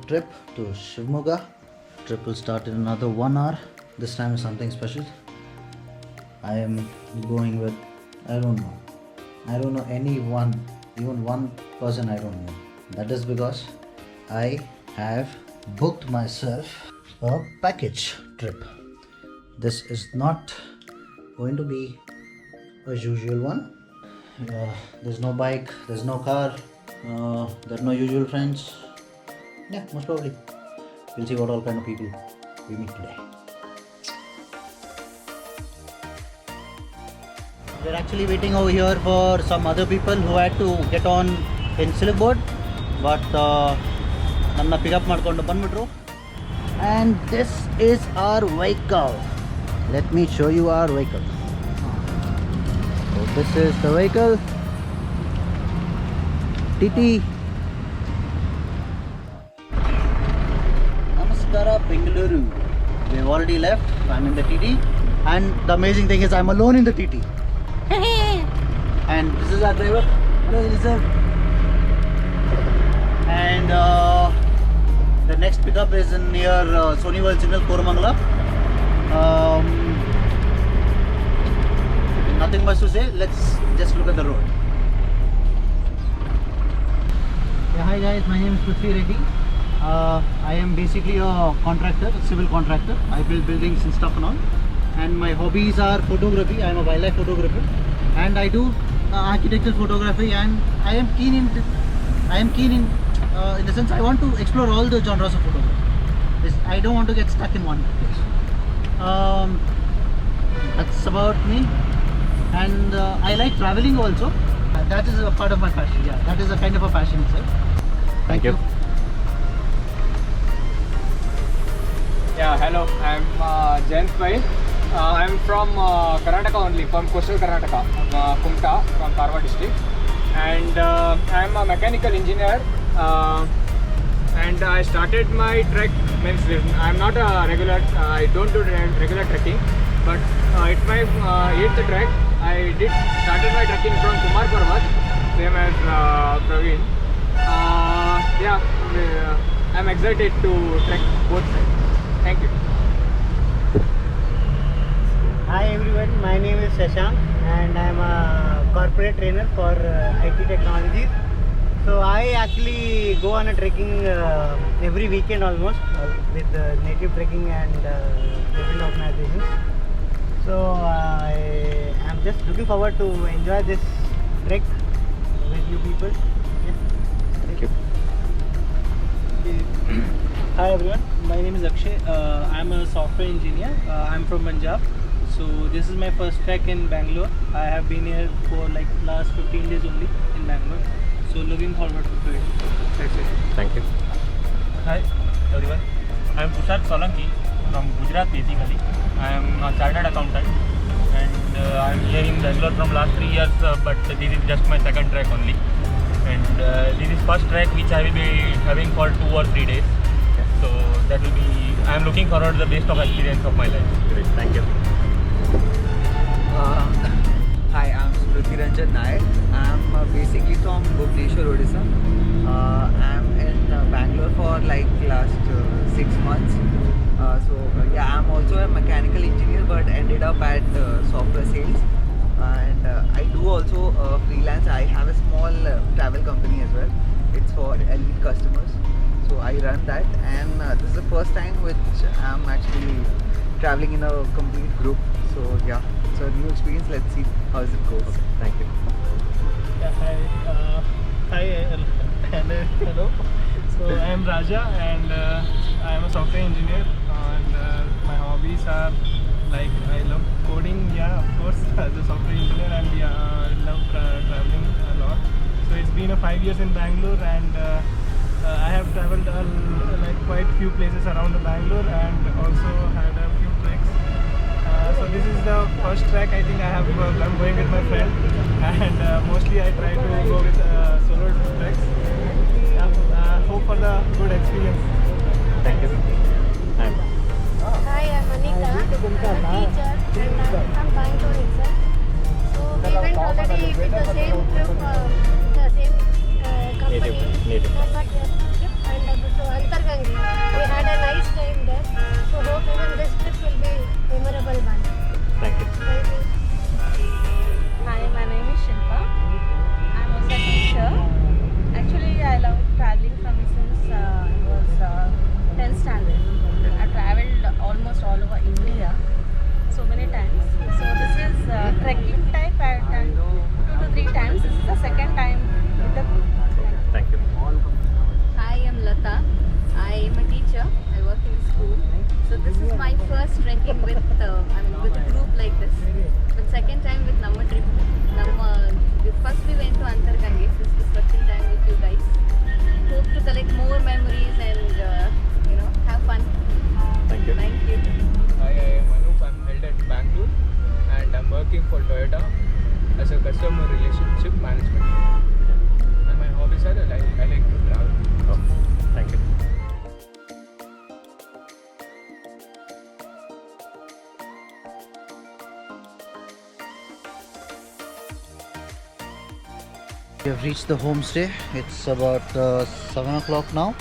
trip to Shivamogga. Trip will start in another 1 hour. This time is something special. I am going with, I don't know anyone, even one person I don't know. That is because I have booked myself a package trip. This is not going to be a usual one. There's no bike, there's no car, there are no usual friends. Yeah, most probably. We'll see what all kind of people we meet today. We're actually waiting over here for some other people who had to get on in Silk Board, but namna pick up ಮಾಡ್ಕೊಂಡು ಬಂದ್ಬಿಟ್ರು. And this is our vehicle. Let me show you our vehicle. So this is the vehicle. TT. Namaskara Bengaluru. We've already left. I'm in the TT, and the amazing thing is I'm alone in the TT. And this is our driver. Hello, Elizabeth. And the next pickup is in near Sony World Signal, Koramangala. Nothing much to say. Let's just look at the road. Yeah, hi guys. My name is Prithvi Reddy. I am basically a contractor, a civil contractor. I build buildings and stuff and all. And my hobbies are photography. I am a wildlife photographer, and I do architectural photography. And I am keen in the sense I want to explore all the genres of photography. I don't want to get stuck in one place. That's about me. And I like traveling also. That is a part of my passion. Yeah, that is a kind of a passion itself. Thank you. Yeah, hello. I'm Jayant Pai. I'm from Karnataka only, from coastal Karnataka, Kumta, from Karwa district. And I'm a mechanical engineer. And I started my trek. Means I'm not a regular. I don't do regular trekking, but it's my 8th trek. I started my trekking from Kumar Parvat, same as Praveen. I'm excited to trek both sides. Thank you. Hi everyone, my name is Shashank and I am a corporate trainer for IT technologies. So I actually go on a trekking every weekend almost with native trekking and different organizations. So I am just looking forward to enjoy this trek with you people. Yeah. Thank you. Hi everyone, my name is Akshay. I'm a software engineer. I'm from Punjab. So this is my first trek in Bangalore. I have been here for like last 15 days only in Bangalore. So looking forward to it. That's it. Thank you. Hi everyone, I am Tushar Solanki from Gujarat basically. I am a chartered accountant and I am here in Bangalore from last 3 years, but this is just my second trek only. And this is first trek which I will be having for 2 or 3 days. So that will be, I am looking forward to the best of experience of my life. Great. Thank you. Hi, I'm Smriti Ranjan Nair. I'm basically from Bhubaneswar, Odisha. I'm in Bangalore for like last 6 months. I'm also a mechanical engineer but ended up at software sales. And I do also freelance. I have a small travel company as well. It's for elite customers. So I run that, and this is the first time which I'm actually traveling in a complete group. So yeah, it's a new experience. Let's see how it goes. Okay, thank you. Yeah, hi, hello. So I am Raja and I am a software engineer. And my hobbies are like I love coding. Yeah, of course, as a software engineer, and I love traveling a lot. So it's been 5 years in Bangalore, and I have traveled like quite few places around Bangalore, and also had a few treks. So this is the first trek I think I'm going with my friend, and mostly I try to go with solo treks. Hope for the good experience. Thank you. Hi, I'm Anika. I'm a teacher and I'm from Bangalore itself. So we went already with the same trip, the same company. Native. Trip and so Antarganga So this is my first trekking with with a group like this. But second time with Namma trip. First we went to Antargange. This is the second time with you guys. Hope to collect more memories and have fun. Thank you. Thank you. Hi, I am Anup. I'm held at Bangalore and I'm working for Toyota as a customer relationship management. And my hobbies are I like to travel. Oh, thank you. We have reached the homestay. It's about 7 o'clock now.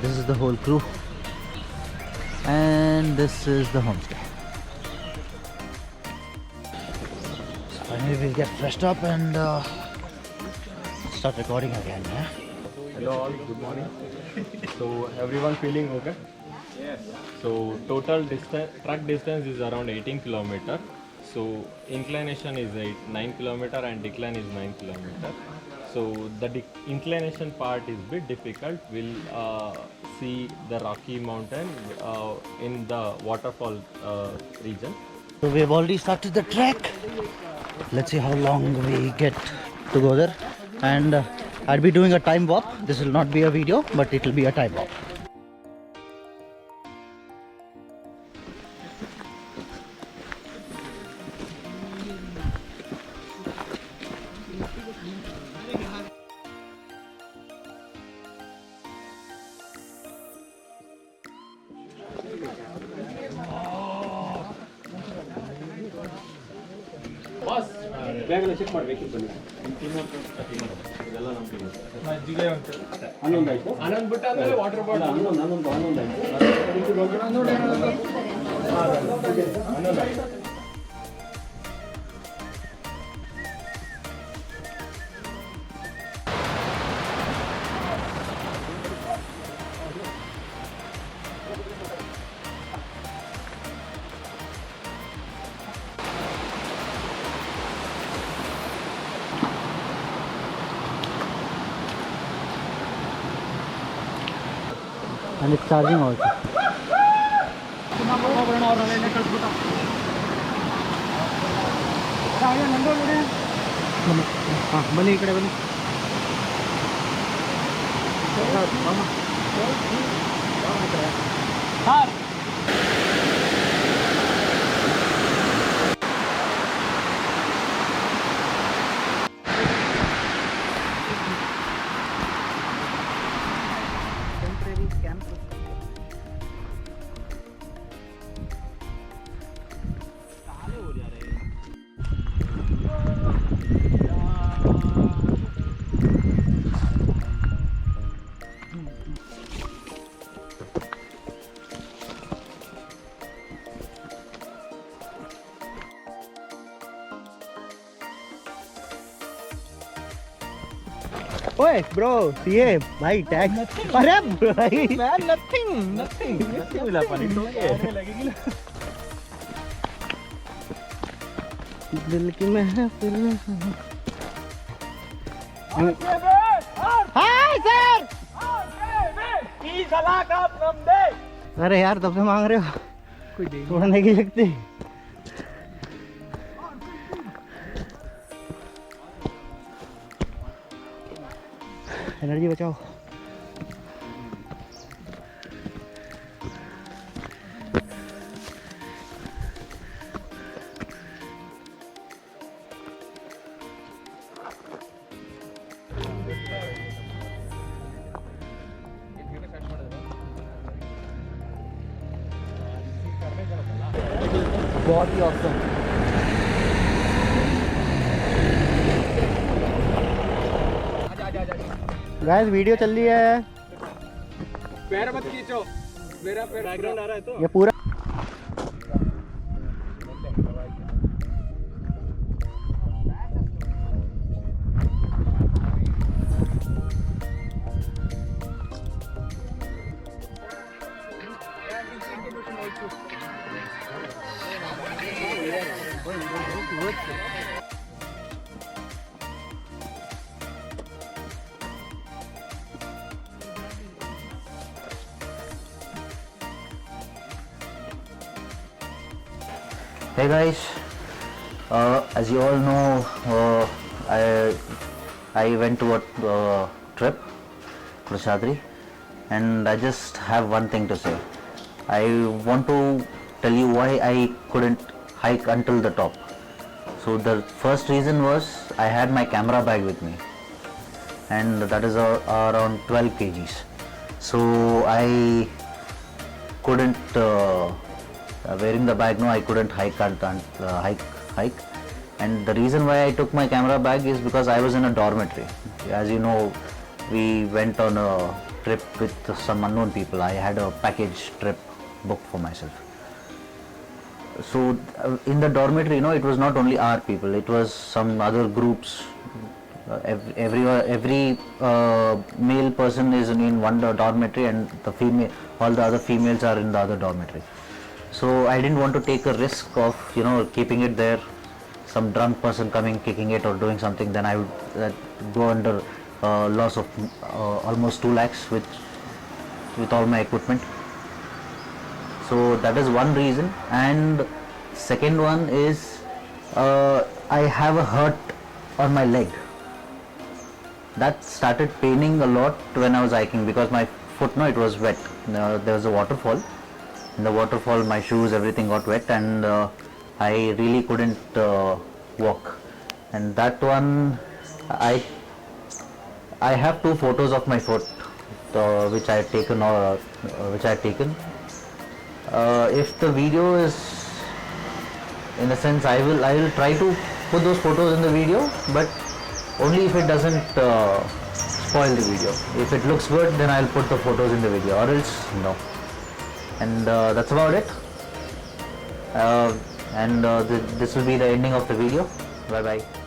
This is the whole crew. And this is the homestay. So finally we'll get freshed up and start recording again. Yeah? Hello all, good morning. So everyone feeling okay? Yes. So total track distance is around 18 kilometer. So inclination is 9 kilometer and decline is 9 kilometer. So the inclination part is bit difficult. We'll see the Rocky Mountain in the waterfall region. So we have already started the trek. Let's see how long we get to go there. And I'll be doing a time warp. This will not be a video, but it will be a time warp. Check ಮಾಡಬೇಕು ಬನ್ನಿ. ಹನ್ನೊಂದು ಆಯ್ತು. ಹನ್ನೊಂದು ಬಿಟ್ಟು ಆದ್ಮೇಲೆ water bottle ಹನ್ನೊಂದು ಆಯ್ತು. And it's charging also. ಬನ್ನಿ ಈ ಕಡೆ ಬನ್ನಿ. ओए ब्रो ये भाई टैग अरे भाई मैन नथिंग मिला पानी लगेगी दिल की महफिल हाय सर अरे यार तब से मांग रहे हो थोड़ा नहीं लगती एनर्जी बचाओ बहुत ही ऑसम गाइस वीडियो चल रही है पैर मत खींचो मेरा पैर बैकग्राउंड आ रहा है तो ये पूरा Hey guys, as you all know, I went to a trip to Shadri, and I just have one thing to say. I want to tell you why I couldn't hike until the top. So the first reason was I had my camera bag with me, and that is around 12 kgs. So I couldn't wearing the bag, no, I couldn't hike. And the reason why I took my camera bag is because I was in a dormitory. As you know, we went on a trip with some unknown people. I had a package trip booked for myself. So in the dormitory, it was not only our people, it was some other groups. Every male person is in one dormitory, and all the other females are in the other dormitory. So I didn't want to take a risk of keeping it there, some drunk person coming, kicking it or doing something. Then I would go under loss of almost 2 lakhs with all my equipment. So that is one reason. And second one is I have a hurt on my leg. That started paining a lot when I was hiking, because my foot, it was wet. There was a waterfall. In the waterfall, my shoes, everything got wet, and I really couldn't walk. And that one, I have 2 photos of my foot which I had taken. If the video is, in a sense, I will try to put those photos in the video, but only if it doesn't spoil the video. If it looks good, then I'll put the photos in the video, or else no. And that's about it. This will be the ending of the video. Bye bye.